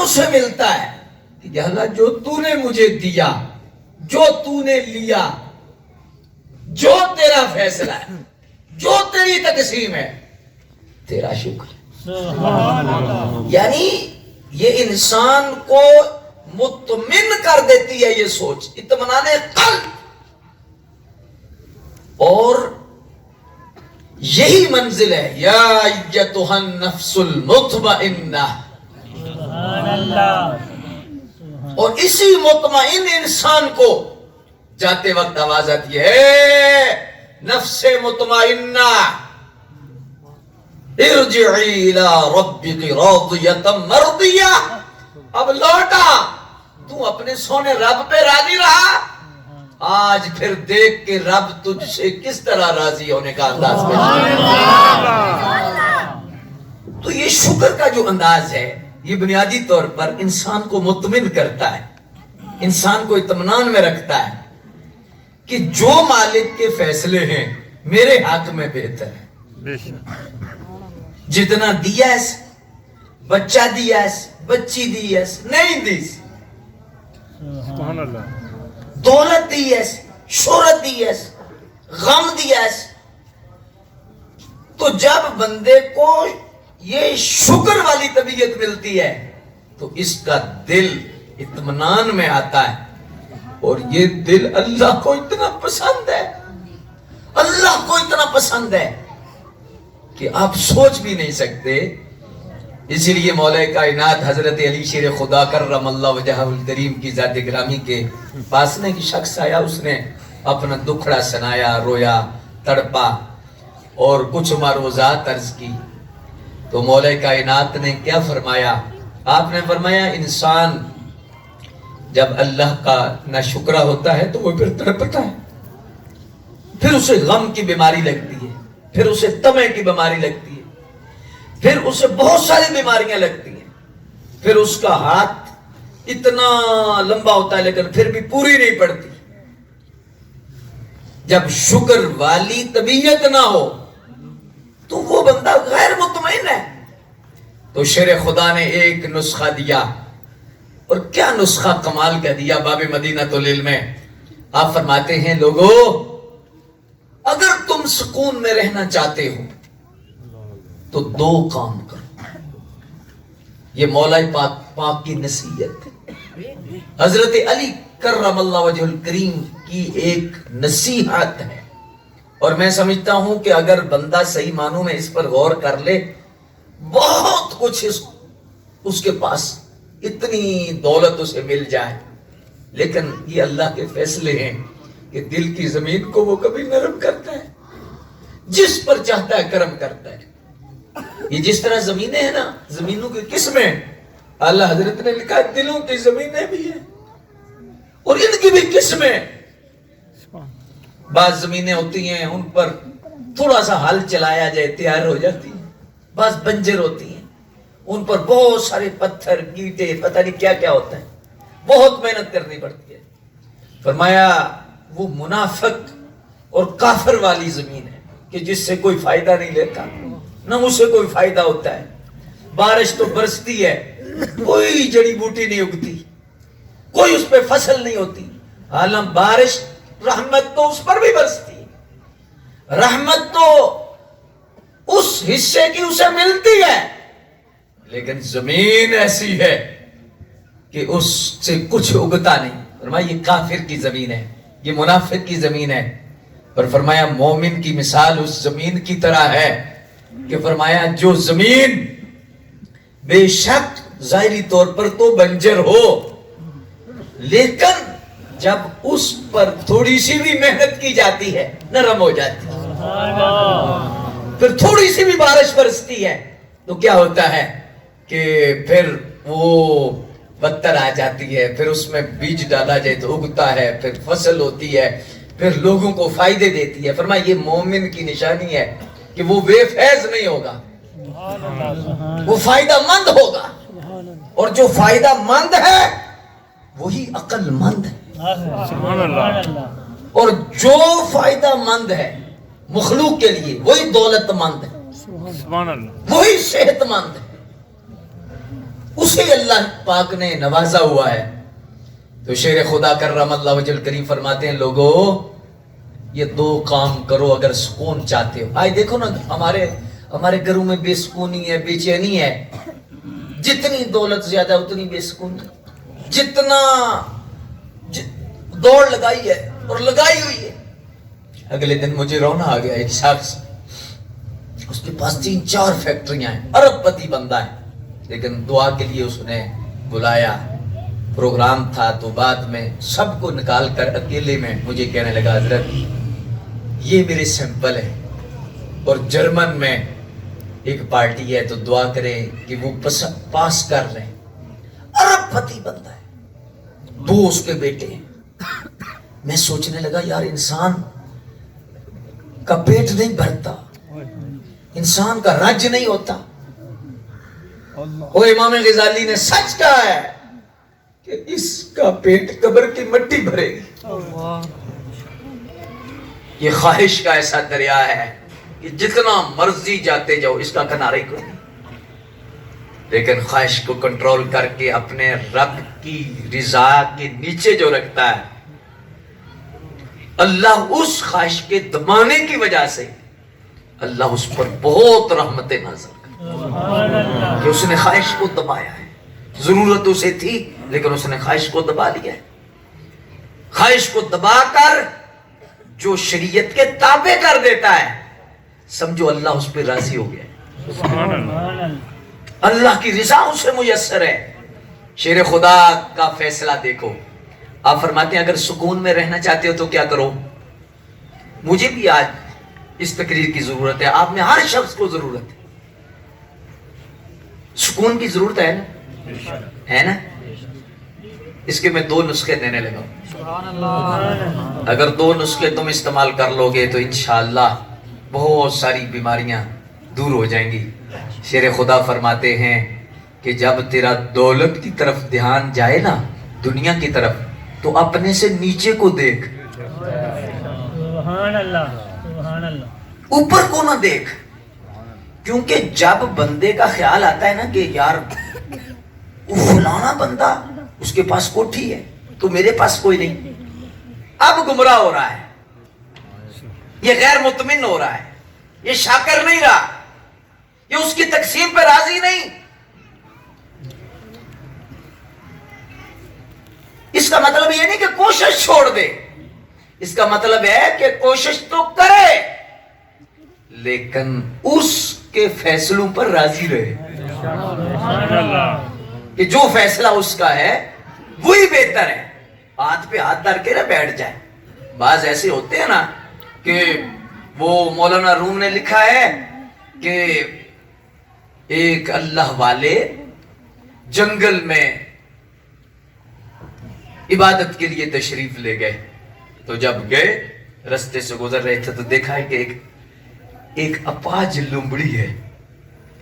اسے ملتا ہے کہ یا اللہ جو تو نے مجھے دیا، جو تو نے لیا، جو تیرا فیصلہ ہے، جو تیری تقسیم ہے، تیرا شکر. یعنی یہ انسان کو مطمئن کر دیتی ہے یہ سوچ، اطمینان قلب. اور یہی منزل ہے یا ایتھا النفس المطمئنہ. اور اسی مطمئن انسان کو جاتے وقت آواز آتی ہے نفس مطمئنہ ارجعی الی ربک راضیۃ مرضیہ. اب لوٹا، تو اپنے سونے رب پہ راضی رہا، آج پھر دیکھ کے رب تجھ سے کس طرح راضی ہونے کا انداز تو یہ شکر کا جو انداز ہے یہ بنیادی طور پر انسان کو مطمئن کرتا ہے، انسان کو اطمینان میں رکھتا ہے کہ جو مالک کے فیصلے ہیں میرے حق میں بہتر ہے. جتنا دیا ہے بچہ دیا ہے، بچی دی ہے، نہیں دی، سبحان اللہ، دولت دی ہے، شہرت دی ہے، غم دیا ہے. تو جب بندے کو یہ شکر والی طبیعت ملتی ہے تو اس کا دل اطمینان میں آتا ہے. اور یہ دل اللہ کو اتنا پسند ہے، اللہ کو اتنا پسند ہے کہ آپ سوچ بھی نہیں سکتے. اسی لیے مولا کائنات حضرت علی شیر خدا کرم اللہ وجہہ الکریم کی ذات گرامی کے پاس میں ایک شخص آیا، اس نے اپنا دکھڑا سنایا، رویا، تڑپا اور کچھ معروضات عرض کی. تو مولا کائنات نے کیا فرمایا؟ آپ نے فرمایا انسان جب اللہ کا ناشکرہ ہوتا ہے تو وہ پھر تڑپتا ہے، پھر اسے غم کی بیماری لگتی ہے، پھر اسے طمع کی بیماری لگتی ہے، پھر اسے بہت ساری بیماریاں لگتی ہیں، پھر اس کا ہاتھ اتنا لمبا ہوتا ہے لیکن پھر بھی پوری نہیں پڑتی. جب شکر والی طبیعت نہ ہو تو وہ بندہ غیر مطمئن ہے. تو شیر خدا نے ایک نسخہ دیا، اور کیا نسخہ کمال کا دیا باب مدینۃ العلم میں. آپ فرماتے ہیں لوگو اگر تم سکون میں رہنا چاہتے ہو تو دو کام کرو. یہ مولا پاک کی نصیحت ہے، حضرت علی کرم اللہ وجہ الکریم کی ایک نصیحت ہے. اور میں سمجھتا ہوں کہ اگر بندہ صحیح معنوں میں اس پر غور کر لے، بہت کچھ اس کے پاس اتنی دولت اسے مل جائے، لیکن یہ اللہ کے فیصلے ہیں کہ دل کی زمین کو وہ کبھی نرم کرتا ہے، جس پر چاہتا ہے کرم کرتا ہے. یہ جس طرح زمینیں ہیں نا، زمینوں کی قسمیں اللہ حضرت نے لکھا دلوں کی زمینیں بھی ہیں اور ان کی بھی قسمیں. بعض زمینیں ہوتی ہیں ان پر تھوڑا سا ہل چلایا جائے تیار ہو جاتی ہیں، بعض بنجر ہوتی ہیں ان پر بہت سارے پتھر گیٹے پتہ نہیں کیا کیا ہوتا ہے، بہت محنت کرنی پڑتی ہے. فرمایا وہ منافق اور کافر والی زمین ہے کہ جس سے کوئی فائدہ نہیں لیتا، نہ اسے کوئی فائدہ ہوتا ہے. بارش تو برستی ہے، کوئی جڑی بوٹی نہیں اگتی، کوئی اس پہ فصل نہیں ہوتی. حالانکہ بارش رحمت تو اس پر بھی برستی ہے، رحمت تو اس حصے کی اسے ملتی ہے، لیکن زمین ایسی ہے کہ اس سے کچھ اگتا نہیں. فرمایا یہ کافر کی زمین ہے، یہ منافق کی زمین ہے. اور فرمایا مومن کی مثال اس زمین کی طرح ہے کہ فرمایا جو زمین بے شک ظاہری طور پر تو بنجر ہو، لیکن جب اس پر تھوڑی سی بھی محنت کی جاتی ہے نرم ہو جاتی ہے. پھر تھوڑی سی بھی بارش برستی ہے تو کیا ہوتا ہے کہ پھر وہ پتھر آ جاتی ہے، پھر اس میں بیج ڈالا جائے تو اگتا ہے، پھر فصل ہوتی ہے، پھر لوگوں کو فائدے دیتی ہے. فرمایا یہ مومن کی نشانی ہے کہ وہ بے فیض نہیں ہوگا، وہ فائدہ مند ہوگا. اور جو فائدہ مند ہے وہی عقل مند ہے. سبحان اللہ، اور جو فائدہ مند ہے مخلوق کے لیے وہی دولت مند ہے، سبحان اللہ، وہی صحت مند ہے. اس اسے اللہ پاک نے نوازا ہوا ہے. تو شیر خدا کرم اللہ وجل کریم فرماتے ہیں لوگو یہ 2 کام کرو اگر سکون چاہتے ہو. آئے دیکھو نا ہمارے گھروں میں بے سکونی ہے، بے چینی ہے. جتنی دولت زیادہ اتنی بے سکونی. جتنا دوڑ لگائی ہے اور لگائی ہوئی ہے. اگلے دن مجھے رونا آ گیا. ایک شخص اس کے پاس 3-4 فیکٹریاں ہیں، ارب پتی بندہ ہے، لیکن دعا کے لیے اس نے بلایا. پروگرام تھا تو بعد میں سب کو نکال کر اکیلے میں مجھے کہنے لگا حضرت یہ میرے سیمپل ہے اور جرمن میں ایک پارٹی ہے تو دعا کریں کہ وہ پاس کر رہے ہیں. ارب پتی بندہ ہے، 2 اس کے بیٹے ہیں. میں سوچنے لگا یار انسان کا پیٹ نہیں بھرتا، انسان کا رج نہیں ہوتا. وہ امام غزالی نے سچ کہا ہے کہ اس کا پیٹ قبر کی مٹی بھرے گی. یہ خواہش کا ایسا دریا ہے کہ جتنا مرضی جاتے جاؤ اس کا کنارے کو نہیں. لیکن خواہش کو کنٹرول کر کے اپنے رب کی رضا کے نیچے جو رکھتا ہے اللہ اس خواہش کے دبانے کی وجہ سے اللہ اس پر بہت رحمتیں نازل کرتا کہ اس نے خواہش کو دبایا ہے. ضرورت اسے تھی لیکن اس نے خواہش کو دبا لیا ہے. خواہش کو دبا کر جو شریعت کے تابع کر دیتا ہے سمجھو اللہ اس پہ راضی ہو گیا. اللہ کی رضا اسے میسر ہے. شیر خدا کا فیصلہ دیکھو. آپ فرماتے ہیں اگر سکون میں رہنا چاہتے ہو تو کیا کرو. مجھے بھی آج اس تقریر کی ضرورت ہے، آپ میں ہر شخص کو ضرورت ہے. سکون کی ضرورت ہے نا، ہے نا. اس کے میں 2 نسخے دینے لگا ہوں. اگر 2 نسخے تم استعمال کر لو گے تو انشاءاللہ بہت ساری بیماریاں دور ہو جائیں گی. شیر خدا فرماتے ہیں کہ جب تیرا دولت کی طرف دھیان جائے نا، دنیا کی طرف، تو اپنے سے نیچے کو دیکھ، سبحان اللہ سبحان اللہ. اوپر کو نہ دیکھ. کیونکہ جب بندے کا خیال آتا ہے نا کہ یار وہ فلانا بندہ اس کے پاس کوٹھی ہے تو میرے پاس کوئی نہیں، اب گمراہ ہو رہا ہے، یہ غیر مطمئن ہو رہا ہے، یہ شاکر نہیں رہا، یہ اس کی تقسیم پہ راضی نہیں. اس کا مطلب یہ نہیں کہ کوشش چھوڑ دے، اس کا مطلب ہے کہ کوشش تو کرے لیکن اس کے فیصلوں پر راضی رہے کہ جو فیصلہ اس کا ہے وہی بہتر ہے. ہاتھ پہ ہاتھ دھر کے نہ بیٹھ جائے. بعض ایسے ہوتے ہیں نا کہ وہ مولانا روم نے لکھا ہے کہ ایک اللہ والے جنگل میں عبادت کے لیے تشریف لے گئے. تو جب گئے رستے سے گزر رہے تھے تو دیکھا ہے کہ ایک اپاج لومڑی ہے،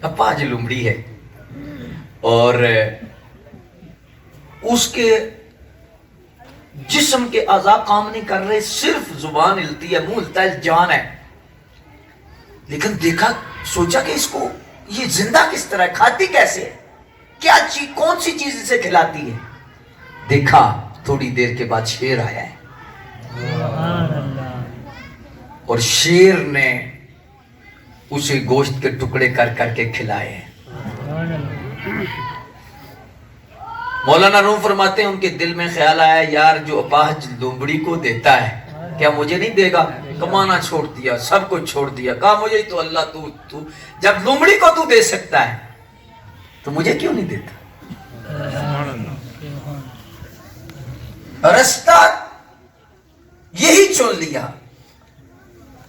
اپاج لومڑی ہے، اور اس کے جسم کے اعضاء کام نہیں کر رہے، صرف زبان ہلتی ہے، منہ ہلتا ہے، جان ہے. لیکن دیکھا، سوچا کہ اس کو یہ زندہ کس طرح ہے، کھاتی کیسے ہے، کیا چیز، کون سی چیز اسے کھلاتی ہے. دیکھا تھوڑی دیر کے بعد شیر آیا ہے اور شیر نے اسے گوشت کے ٹکڑے کر کر کے کھلائے ہیں. مولانا روم فرماتے ہیں ان کے دل میں خیال آیا یار جو اپاہج لومڑی کو دیتا ہے کیا مجھے نہیں دے گا. کمانا چھوڑ دیا، سب کچھ چھوڑ دیا، کہا مجھے تو اللہ تو جب لومڑی کو تو دے سکتا ہے تو مجھے کیوں نہیں دیتا. رستہ یہی چن لیا.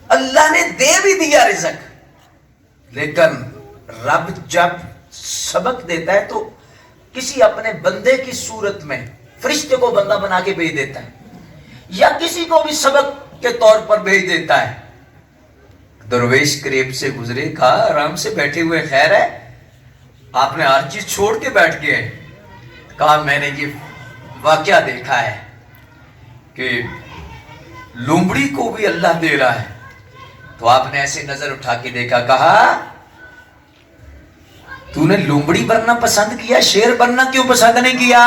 اللہ نے دے بھی دیا رزق، لیکن رب جب سبق دیتا ہے تو کسی اپنے بندے کی صورت میں فرشتے کو بندہ بنا کے بھیج دیتا ہے، یا کسی کو بھی سبق کے طور پر بھیج دیتا ہے. درویش قریب سے گزرے، کہا آرام سے بیٹھے ہوئے خیر ہے، آپ نے ہر چیز چھوڑ کے بیٹھ گئے. کہا میں نے یہ واقعہ دیکھا ہے کہ لومڑی کو بھی اللہ دے رہا ہے. تو آپ نے ایسے نظر اٹھا کے دیکھا، کہا تو نے لومڑی بننا پسند کیا, شیر بننا کیوں پسند نہیں کیا؟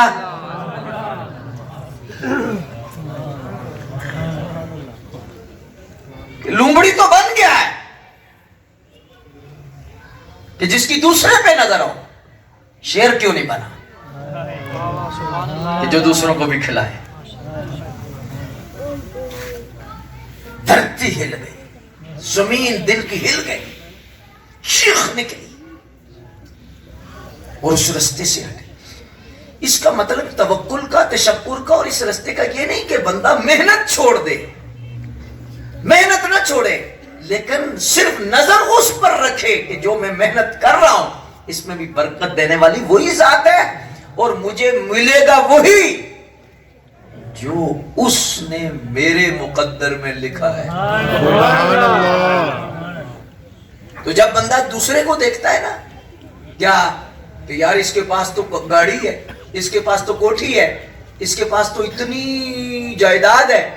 لومڑی تو بن گیا ہے کہ جس کی دوسرے پہ نظر ہو. شیر کیوں نہیں بنا کہ جو دوسروں کو بھی کھلائے. دھرتی ہل گئی, زمین دل کی ہل گئی, چیخ نکلی اور اس رستے سے ہٹے. اس کا مطلب توکل کا, تشکر کا اور اس رستے کا یہ نہیں کہ بندہ محنت چھوڑ دے, محنت نہ چھوڑے, لیکن صرف نظر اس پر رکھے کہ جو میں محنت کر رہا ہوں اس میں بھی برکت دینے والی وہی ذات ہے اور مجھے ملے گا وہی جو اس نے میرے مقدر میں لکھا ہے. تو جب بندہ دوسرے کو دیکھتا ہے نا, کیا کہ یار اس کے پاس تو گاڑی ہے, اس کے پاس تو کوٹھی ہے, اس کے پاس تو اتنی جائیداد ہے,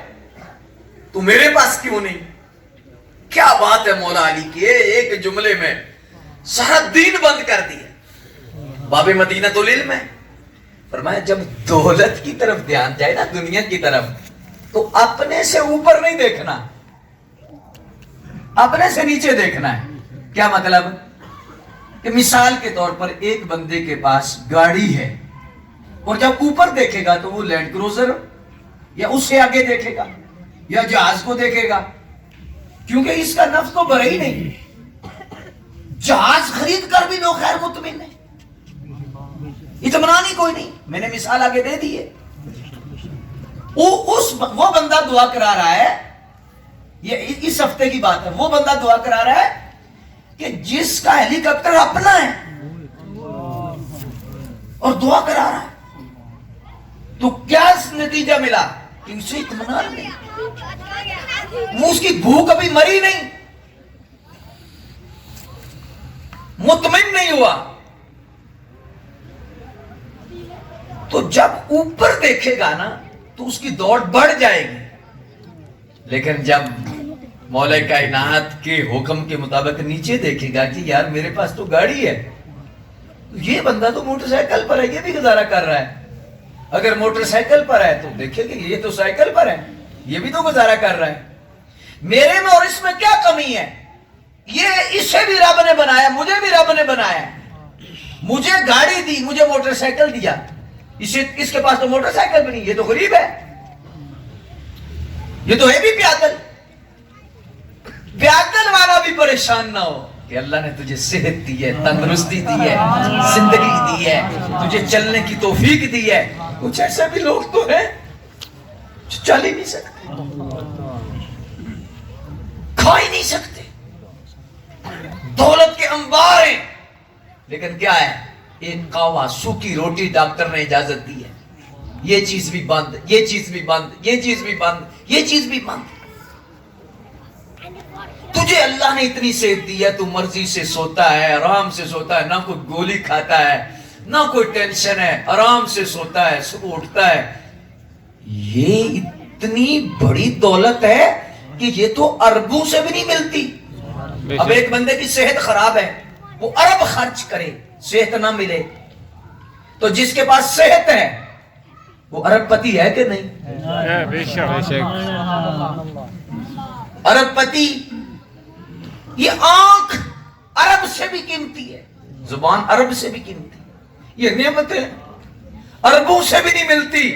تو میرے پاس کیوں نہیں؟ کیا بات ہے مولا علی کی, ایک جملے میں سارا دین بند کر دیا. باب مدینہ العلم ہے. فرمایا جب دولت کی طرف دھیان جائے نا, دنیا کی طرف, تو اپنے سے اوپر نہیں دیکھنا, اپنے سے نیچے دیکھنا ہے. کیا مطلب؟ کہ مثال کے طور پر ایک بندے کے پاس گاڑی ہے اور جب اوپر دیکھے گا تو وہ لینڈ کروزر یا اس سے آگے دیکھے گا یا جہاز کو دیکھے گا, کیونکہ اس کا نفس تو بھرا ہی نہیں. جہاز خرید کر بھی لوگ خیر مطمئن نہیں, اطمینان ہی کوئی نہیں. میں نے مثال آگے دے دی ہے. وہ بندہ دعا کرا رہا ہے, یہ اس ہفتے کی بات ہے, وہ بندہ دعا کرا رہا ہے کہ جس کا ہیلی کاپٹر اپنا ہے اور دعا کرا رہا ہے, تو کیا نتیجہ ملا کہ اسے اطمینان نہیں, وہ اس کی بھوک ابھی مری نہیں, مطمئن نہیں ہوا. تو جب اوپر دیکھے گا نا تو اس کی دوڑ بڑھ جائے گی, لیکن جب مولا کائنات کے حکم کے مطابق نیچے دیکھے گا کہ یار میرے پاس تو گاڑی ہے, یہ بندہ تو موٹر سائیکل پر ہے, یہ بھی گزارا کر رہا ہے. اگر موٹر سائیکل پر ہے تو دیکھے کہ یہ تو سائیکل پر ہے, یہ بھی تو گزارا کر رہا ہے. میرے میں اور اس میں کیا کمی ہے؟ یہ اسے بھی رب نے بنایا, مجھے بھی رب نے بنایا. مجھے گاڑی دی, مجھے موٹر سائیکل دیا, اس کے پاس تو موٹر سائیکل بھی نہیں, یہ تو غریب ہے, یہ تو ہے بھی پیادل. پیادل والا بھی پریشان نہ ہو کہ اللہ نے تجھے صحت دی ہے, تندرستی دی ہے, زندگی دی ہے, تجھے چلنے کی توفیق دی ہے. کچھ ایسے بھی لوگ تو ہیں جو چل ہی نہیں سکتے, کھا ہی نہیں سکتے, دولت کے انبار ہیں, لیکن کیا ہے, ایک کاوا سوکھی روٹی ڈاکٹر نے اجازت دی ہے, یہ چیز بھی بند, یہ چیز بھی بند, یہ چیز بھی بند, یہ چیز بھی بند. تجھے اللہ نے اتنی صحت دی ہے, تو مرضی سے سوتا ہے, آرام سے سوتا ہے, نہ کوئی گولی کھاتا ہے, نہ کوئی ٹینشن ہے, آرام سے سوتا ہے, صبح اٹھتا ہے. یہ اتنی بڑی دولت ہے کہ یہ تو اربوں سے بھی نہیں ملتی. اب ایک بندے کی صحت خراب ہے, وہ ارب خرچ کرے, صحت نہ ملے, تو جس کے پاس صحت ہے وہ ارب پتی ہے کہ نہیں؟ بے شک. ارب پتی, یہ آنکھ عرب سے بھی قیمتی ہے, زبان عرب سے بھی قیمتی, یہ نعمتیں عربوں سے بھی نہیں ملتی.